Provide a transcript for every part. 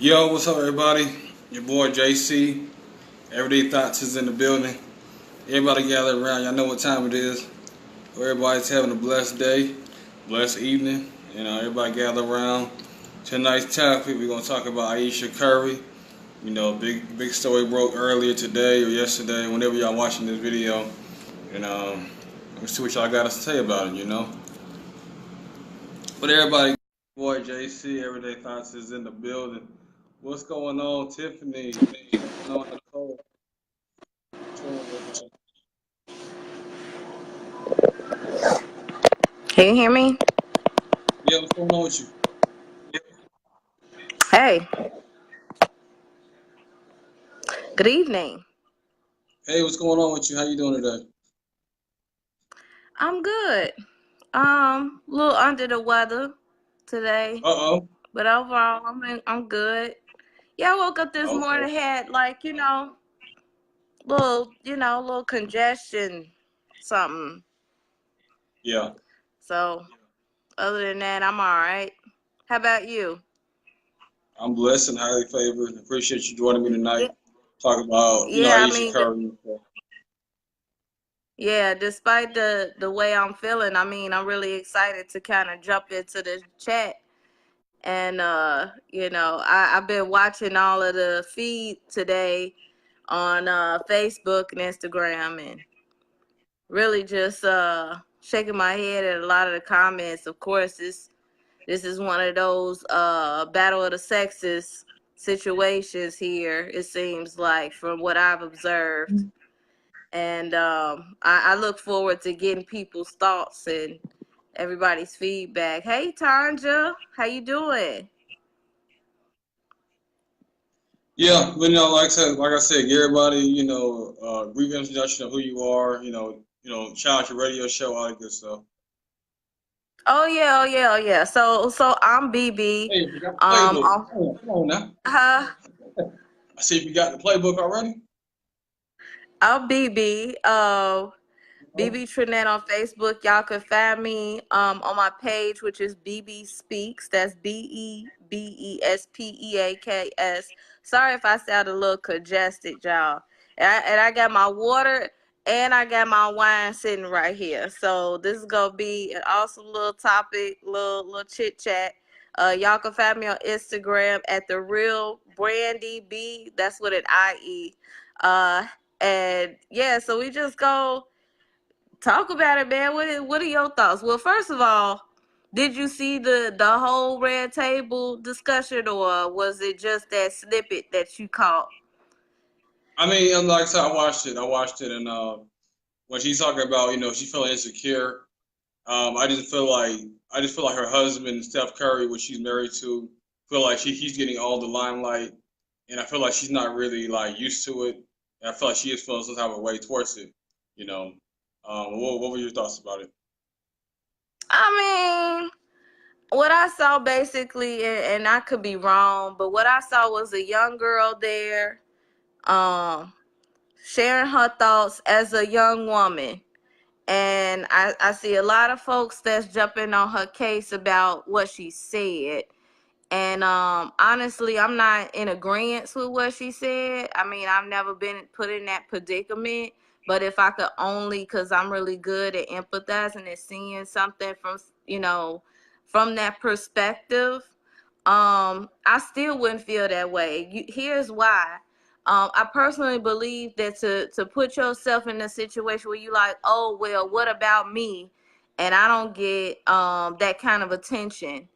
Yo, what's up, everybody? Your boy JC. Everyday Thoughts is in the building. Everybody gather around. Y'all know what time it is. Everybody's having a blessed day, blessed evening. Everybody gather around. Tonight's topic, we're gonna talk about Ayesha Curry. Big story broke earlier today or yesterday. Whenever y'all watching this video, and let me see what y'all got to say about it. But everybody, boy JC. Everyday Thoughts is in the building. What's going on, Tiffany? What's going on, Nicole? What's going on, everybody? Can you hear me? Yeah, what's going on with you? Hey, good evening. Hey, what's going on with you? How you doing today? I'm good. A little under the weather today, Uh-oh. but overall, I'm good. Yeah, I woke up this Okay. morning, had little congestion, something. Yeah, So other than that, I'm all right. How about you? I'm blessed and highly favored. Appreciate you joining me Yeah, tonight. Talk about, yeah. I Ayesha mean, Curry and stuff. yeah. Despite the way I'm feeling, I'm really excited to kind of jump into the chat. And I've been watching all of the feed today on Facebook and Instagram, and really just shaking my head at a lot of the comments. Of course, this is one of those battle of the sexes situations here, it seems like, from what I've observed. And I look forward to getting people's thoughts and everybody's feedback. Hey, Tanja, how you doing? Yeah, but like I said, get everybody, brief introduction of who you are, shout out your radio show, all that good stuff. Oh yeah, oh yeah, oh yeah. So I'm BB. Hey, you got the playbook. Um, Come on now. uh, I see if you got the playbook already. I'm BB. Oh, BB Trinette on Facebook. Y'all can find me on my page, which is BB Speaks. That's BEBESPEAKS. Sorry if I sound a little congested, y'all. And I got my water and I got my wine sitting right here. So this is gonna be an awesome little topic, little chit chat. Y'all can find me on Instagram at the real Brandy B. That's with an IE. Uh, and yeah, so we just go talk about it, man. What are your thoughts? Well, first of all, did you see the whole red table discussion, or was it just that snippet that you caught? I mean, like I said, I watched it. And when she's talking about, she's feeling insecure. I just feel like her husband, Steph Curry, which she's married to, feel like he's getting all the limelight, and I feel like she's not really like used to it, and I feel like she is feeling some type of way towards it. You know, what were your thoughts about it? I mean, what I saw basically, and I could be wrong, but what I saw was a young girl there, um, sharing her thoughts as a young woman. And I see a lot of folks that's jumping on her case about what she said. And honestly, I'm not in agreement with what she said. I mean, I've never been put in that predicament. But if I could only, because I'm really good at empathizing and seeing something from that perspective, I still wouldn't feel that way. Here's why. I personally believe that to put yourself in a situation where you like, oh well, what about me, and I don't get that kind of attention,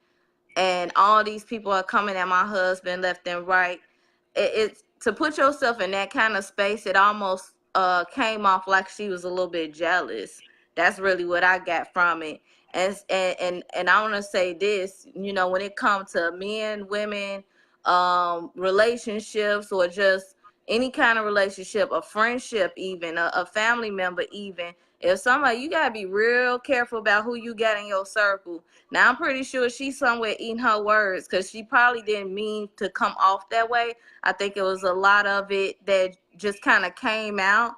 and all these people are coming at my husband left and right. It's to put yourself in that kind of space. It almost came off like she was a little bit jealous. That's really what I got from it. And I want to say this, when it comes to men, women, relationships, or just any kind of relationship, a friendship, even a family member, even if somebody, you gotta be real careful about who you got in your circle. Now I'm pretty sure she's somewhere eating her words, because she probably didn't mean to come off that way. I think it was a lot of it that just kind of came out.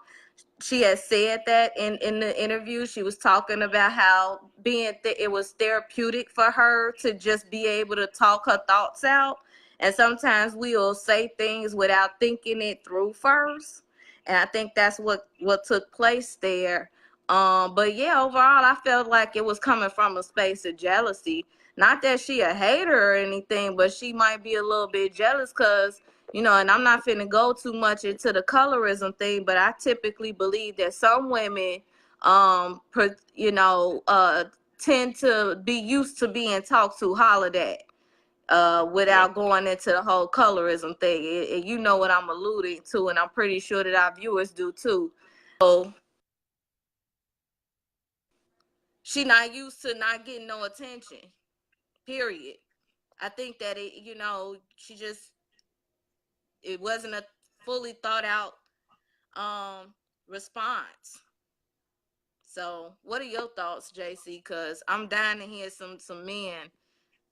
She had said that in the interview. She was talking about how it was therapeutic for her to just be able to talk her thoughts out. And sometimes we'll say things without thinking it through first. And I think that's what took place there. But yeah, overall, I felt like it was coming from a space of jealousy. Not that she a hater or anything, but she might be a little bit jealous because, you know, and I'm not finna go too much into the colorism thing, but I typically believe that some women, you know, tend to be used to being talked to, hollered at, Yep. without going into the whole colorism thing. You know what I'm alluding to, and I'm pretty sure that our viewers do too. So she not used to not getting no attention. Period. I think that you know, it wasn't a fully thought out response. So, what are your thoughts, JC? Because I'm dying to hear some men.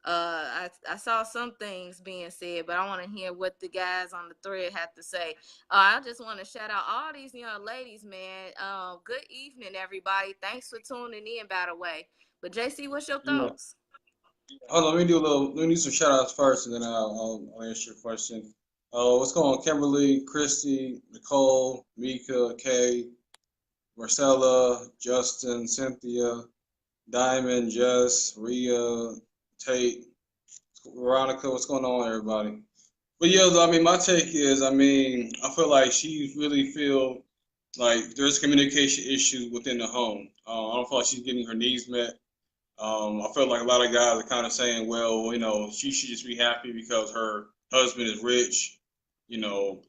I saw some things being said, but I want to hear what the guys on the thread have to say. I just want to shout out all these young ladies, man. Good evening, everybody. Thanks for tuning in, by the way. But JC, what's your Yeah. thoughts? Hold on, let me do some shout outs first, and then I'll answer your question. What's going on, Kimberly, Christy, Nicole, Mika, Kay, Marcella, Justin, Cynthia, Diamond, Jess, Rhea, Tate, Veronica? What's going on, everybody? But yeah, I mean, my take is, I mean, I feel like she really feel like there's communication issues within the home. I don't feel like she's getting her needs met. I feel like a lot of guys are kind of saying, well, you know, she should just be happy because her husband is rich. You know,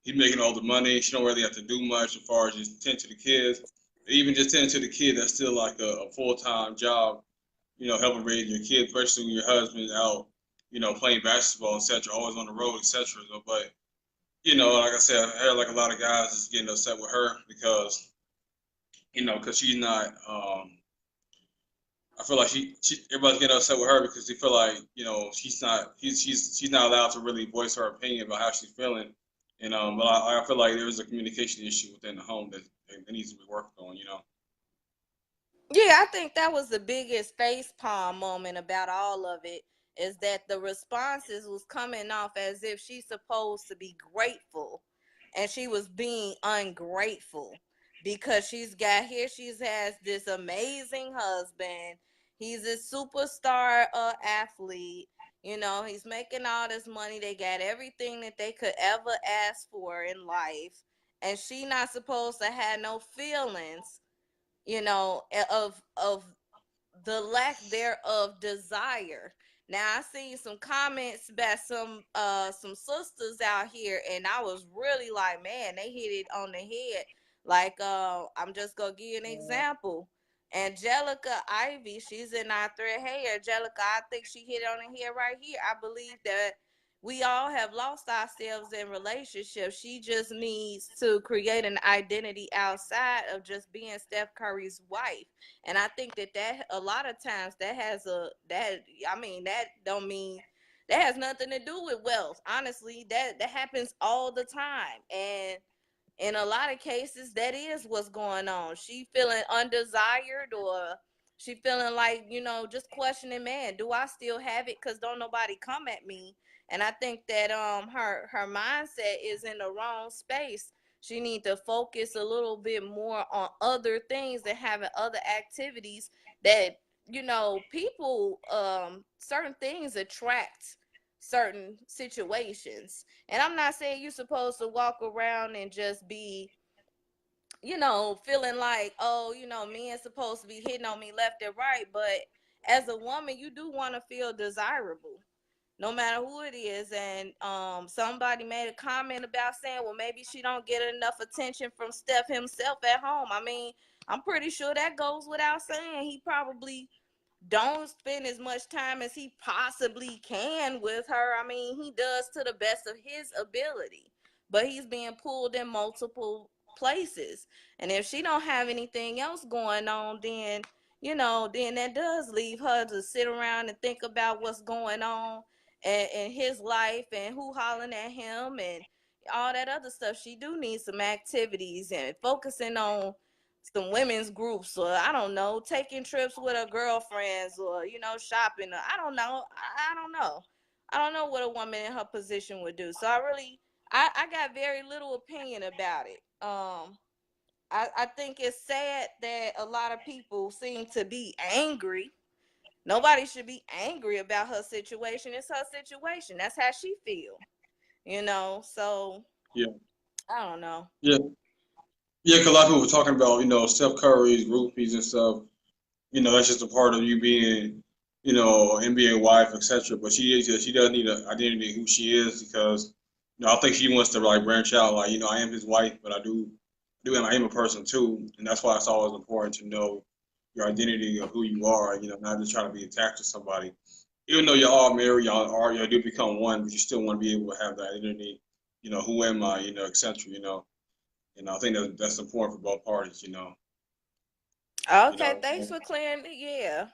he's making all the money. She don't really have to do much as far as just tend to the kids. Even just tending to the kids, that's still like a full time job. You know, helping raise your kids, especially when your husband's out, you know, playing basketball, etc., always on the road, etc. But you know, like I said, I heard like a lot of guys is getting upset with her because you know, because she's not. I feel like everybody's getting upset with her because they feel like you know she's not allowed to really voice her opinion about how she's feeling, and but I feel like there is a communication issue within the home that needs to be worked on. You know. Yeah, I think that was the biggest face palm moment about all of it, is that the responses was coming off as if she's supposed to be grateful, and she was being ungrateful because she has this amazing husband. He's a superstar athlete. You know, he's making all this money. They got everything that they could ever ask for in life, and she not supposed to have no feelings, you know, of the lack thereof desire. Now I seen some comments by some sisters out here, and I was really like, man, they hit it on the head. Like, I'm just gonna give you an example. Angelica Ivy, she's in our thread. Hey, Angelica, I think she hit it on the head right here. I believe that we all have lost ourselves in relationships. She just needs to create an identity outside of just being Steph Curry's wife. And I think that a lot of times that has I mean, that don't mean that has nothing to do with wealth. Honestly, that happens all the time. And in a lot of cases, that is what's going on. She feeling undesired, or she feeling like, you know, just questioning, man, do I still have it? Because don't nobody come at me. And I think that her mindset is in the wrong space. She need to focus a little bit more on other things and having other activities that, you know, people, certain things attract certain situations. And I'm not saying you're supposed to walk around and just be, you know, feeling like, oh, you know, men's supposed to be hitting on me left and right. But as a woman, you do want to feel desirable, no matter who it is. And somebody made a comment about saying, well, maybe she don't get enough attention from Steph himself at home. I mean, I'm pretty sure that goes without saying. He probably don't spend as much time as he possibly can with her. I mean, he does to the best of his ability, but he's being pulled in multiple places. And if she don't have anything else going on, then, you know, then that does leave her to sit around and think about what's going on in his life and who hollering at him and all that other stuff. She do need some activities and focusing on some women's groups, or I don't know, taking trips with her girlfriends, or, you know, shopping, or I don't know. I don't know. I don't know what a woman in her position would do. So I got very little opinion about it. I think it's sad that a lot of people seem to be angry. Nobody should be angry about her situation. It's her situation. That's how she feel. So Yeah, I don't know. yeah, yeah. Because a lot of people were talking about Steph Curry's groupies and stuff. That's just a part of you being NBA wife, etc. But she does need an identity of who she is because I think she wants to like branch out. Like I am his wife, but I am a person too, and that's why it's always important to know your identity of who you are. Not just trying to be attached to somebody. Even though y'all all married, y'all do become one, but you still want to be able to have that identity. Who am I? etc. I think that's important for both parties. You Okay, know. thanks for clearing. Yeah,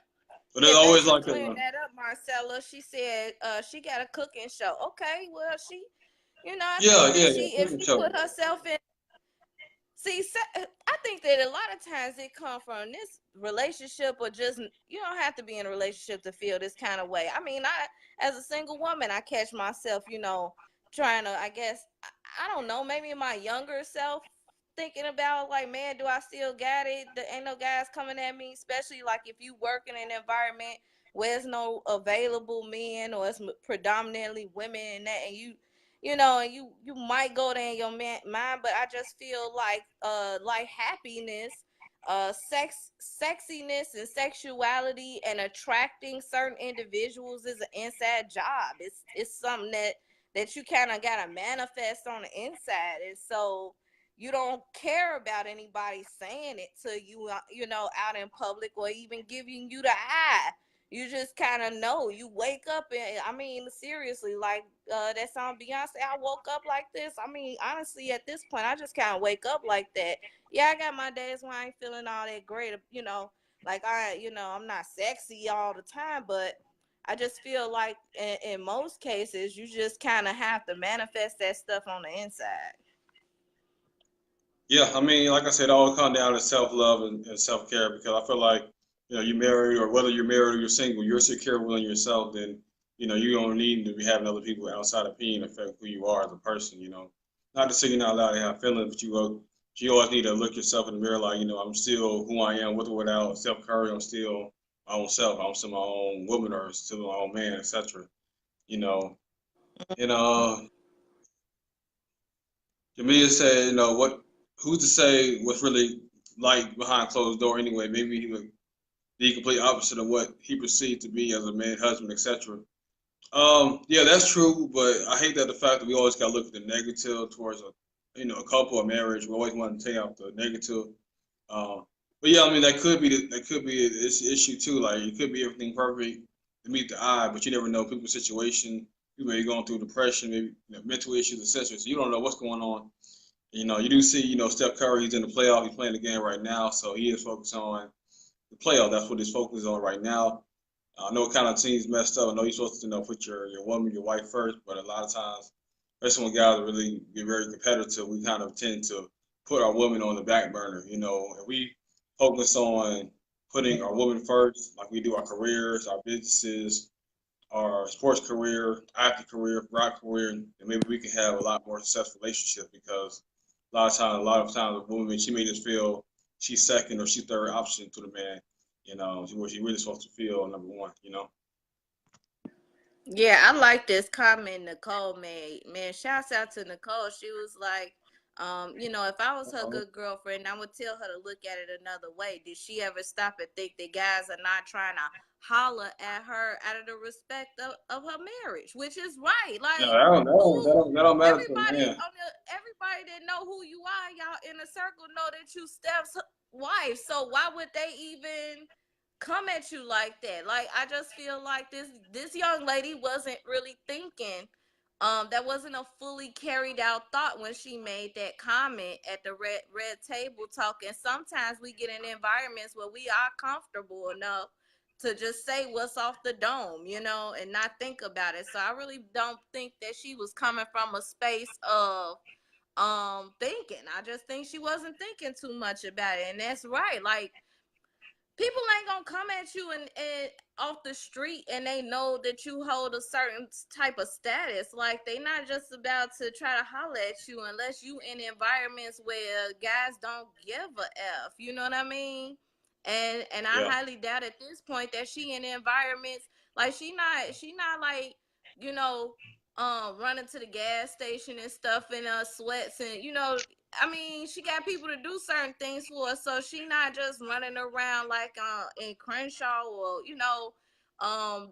But yeah, there's thanks always for like clearing a that up, Marcella. She said she got a cooking show. Okay, well I think yeah, that yeah, yeah, if cooking she show. put herself in. See, I think that a lot of times it comes from this relationship, or just you don't have to be in a relationship to feel this kind of way. I mean, as a single woman, I catch myself, trying to, I guess, I don't know, maybe my younger self thinking about like, man, do I still got it? There ain't no guys coming at me, especially like if you work in an environment where there's no available men, or it's predominantly women and that, and and you might go there in your mind, but I just feel like happiness, sexiness and sexuality and attracting certain individuals is an inside job. It's something that you kind of gotta manifest on the inside, and so you don't care about anybody saying it to you, out in public, or even giving you the eye. You just kind of know. You wake up, and I mean, seriously, like that song Beyonce, I woke up like this. I mean, honestly, at this point, I just kind of wake up like that. Yeah, I got my days when I ain't feeling all that great, like I'm not sexy all the time, but I just feel like in most cases, you just kind of have to manifest that stuff on the inside. Yeah, I mean, like I said, it all comes down to self love and self care because I feel like you married or whether you're married or you're single, you're secure within yourself, then you don't need to be having other people outside opinion affect who you are as a person. Not to say you're not allowed to have feelings, but you always need to look yourself in the mirror like I'm still who I am with or without Steph Curry. I'm still my own self. I'm still my own woman or still my own man, etc. You know, and to me, it said, who's to say what's really like behind closed door anyway? Maybe he would be complete opposite of what he perceived to be as a man, husband, etc. Yeah, that's true, but I hate that the fact that we always got to look at the negative towards a couple of marriage. We always want to take out the negative. Um, but yeah, I mean that could be an issue too. Like it could be everything perfect to meet the eye, but you never know people's situation. People may be going through depression, maybe mental issues, etc. So you don't know what's going on. You do see, Steph Curry, he's in the playoff. He's playing the game right now, so he is focused on the playoff. That's what his focus is on right now. I know what kind of teams messed up. I know you're supposed to put your woman, your wife first, but a lot of times, especially when guys really get very competitive, we kind of tend to put our women on the back burner. If we focus on putting our women first, like we do our careers, our businesses, our sports career, acting career, rock career, and maybe we can have a lot more successful relationship because a lot of times, a woman she made us feel she's second or she's third option to the man. Where she really supposed to feel number one. Yeah, I like this comment Nicole made. Man, shouts out to Nicole. She was like, if I was her Uh-huh. good girlfriend, I would tell her to look at it another way. Did she ever stop and think that guys are not trying to holler at her out of the respect of her marriage? Which is right. Yeah, Like, that don't, that don't, that who don't, that don't matter to a everybody man. everybody that know who you are, y'all in a circle know that you Steph's wife. So why would they even come at you like that? Like, I just feel like this young lady wasn't really thinking. That wasn't a fully carried out thought when she made that comment at the red table talk. And sometimes we get in environments where we are comfortable enough to just say what's off the dome, and not think about it. So I really don't think that she was coming from a space of thinking. I just think she wasn't thinking too much about it. And that's right. Like, people ain't gonna come at you and off the street and they know that you hold a certain type of status. Like they not just about to try to holler at you unless you in environments where guys don't give a F. You know what I mean? And I Yeah. highly doubt at this point that she in environments like she not like, you know, running to the gas station and stuff in sweats and I mean, she got people to do certain things for her, so she not just running around like in Crenshaw or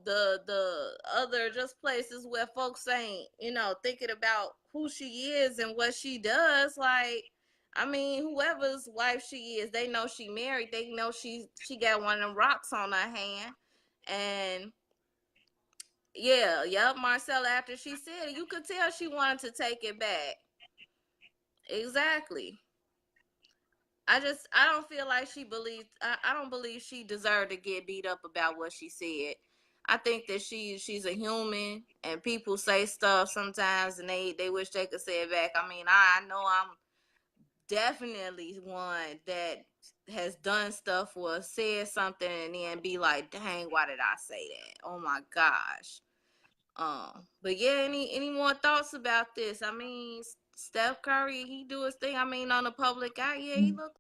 the other just places where folks ain't thinking about who she is and what she does. Like, I mean, whoever's wife she is, they know she married. They know she got one of them rocks on her hand, and yeah, yep, Marcella. After she said it, you could tell she wanted to take it back. Exactly. I don't feel like she believed. I don't believe she deserved to get beat up about what she said. I think that she's a human, and people say stuff sometimes, and they wish they could say it back. I mean, I know I'm definitely one that has done stuff or said something and then be like, dang, why did I say that? Oh my gosh. But yeah, any more thoughts about this? I mean, Steph Curry, he do his thing. I mean, on the public eye, yeah, he look